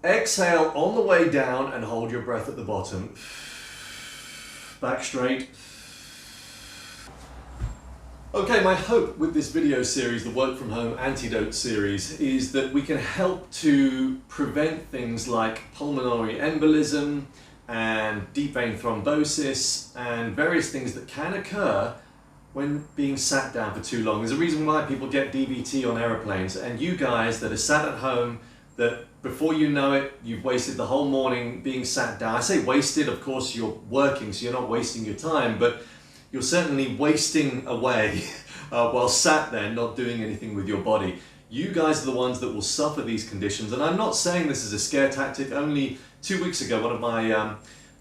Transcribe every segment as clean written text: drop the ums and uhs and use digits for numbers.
Exhale on the way down and hold your breath at the bottom. Back straight. Okay, my hope with this video series, the Work From Home Antidote series, is that we can help to prevent things like pulmonary embolism and deep vein thrombosis and various things that can occur when being sat down for too long. There's a reason why people get DVT on aeroplanes, and you guys that are sat at home, that before you know it, you've wasted the whole morning being sat down. I say wasted, of course you're working, so you're not wasting your time, but you're certainly wasting away while sat there not doing anything with your body. You guys are the ones that will suffer these conditions, and I'm not saying this is a scare tactic. Only 2 weeks ago, one of my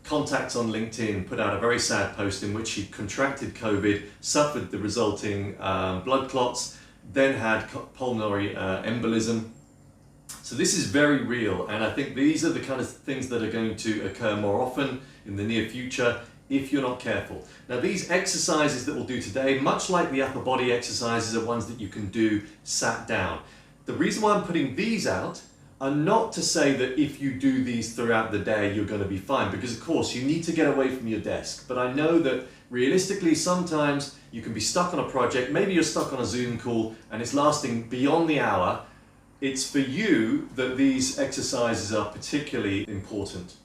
contacts on LinkedIn put out a very sad post in which he contracted COVID, suffered the resulting blood clots, then had pulmonary embolism. So this is very real, and I think these are the kind of things that are going to occur more often in the near future if you're not careful. Now, these exercises that we'll do today, much like the upper body exercises, are ones that you can do sat down. The reason why I'm putting these out are not to say that if you do these throughout the day, you're going to be fine, because of course you need to get away from your desk. But I know that realistically, sometimes you can be stuck on a project, maybe you're stuck on a Zoom call and it's lasting beyond the hour. It's for you that these exercises are particularly important.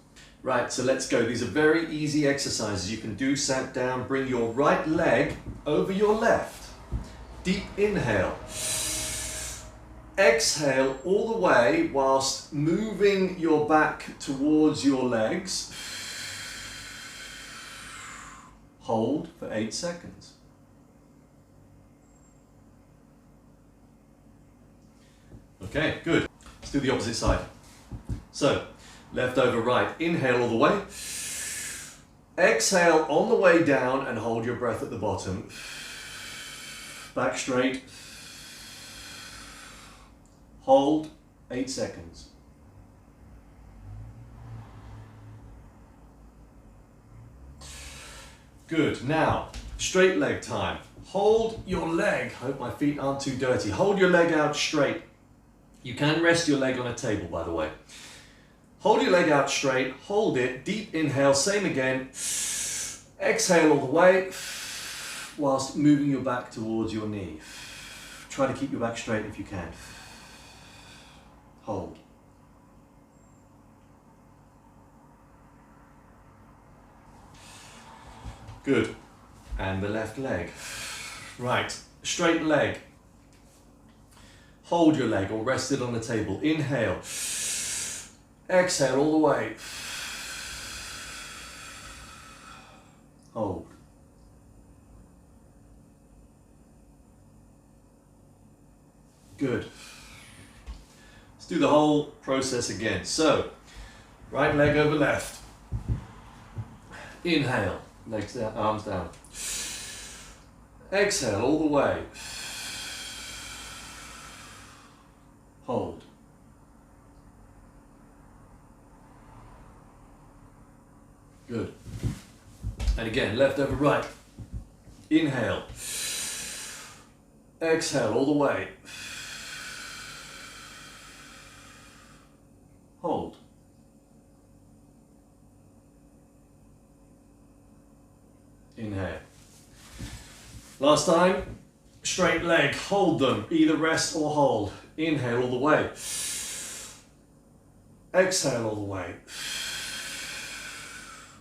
Right, so let's go. These are very easy exercises you can do sat down. Bring your right leg over your left. Deep inhale. Exhale all the way whilst moving your back towards your legs. Hold for 8 seconds. Okay, good. Let's do the opposite side. So, left over right. Inhale all the way. Exhale on the way down and hold your breath at the bottom. Back straight. Hold 8 seconds. Good. Now, straight leg time. Hold your leg. Hope my feet aren't too dirty. Hold your leg out straight. You can rest your leg on a table, by the way. Hold your leg out straight, hold it, deep inhale, same again. Exhale all the way, whilst moving your back towards your knee. Try to keep your back straight if you can. Hold. Good. And the left leg. Right, straight leg. Hold your leg or rest it on the table. Inhale. Exhale all the way. Hold. Good. Let's do the whole process again. So, right leg over left. Inhale, legs down, arms down. Exhale all the way. Hold. Good. And again, left over right. Inhale. Exhale all the way. Hold. Inhale. Last time, straight leg, hold them, either rest or hold. Inhale all the way. Exhale all the way.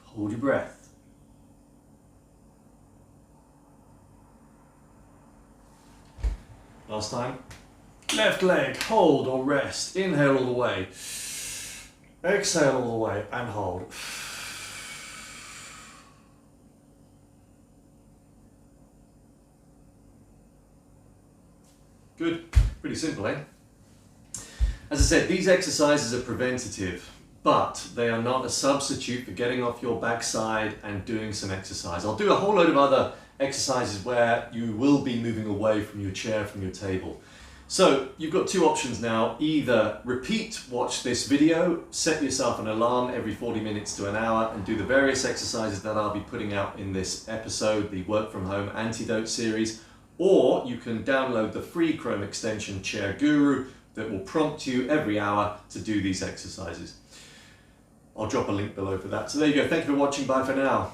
Hold your breath. Last time. Left leg, hold or rest. Inhale all the way. Exhale all the way and hold. Good. Pretty simple, eh? As I said, these exercises are preventative, but they are not a substitute for getting off your backside and doing some exercise. I'll do a whole load of other exercises where you will be moving away from your chair, from your table. So you've got two options now. Either repeat watch this video, set yourself an alarm every 40 minutes to an hour and do the various exercises that I'll be putting out in this episode, the Work From Home Antidote series, or you can download the free Chrome extension Chair Guru that will prompt you every hour to do these exercises. I'll drop a link below for that. So there you go. Thank you for watching. Bye for now.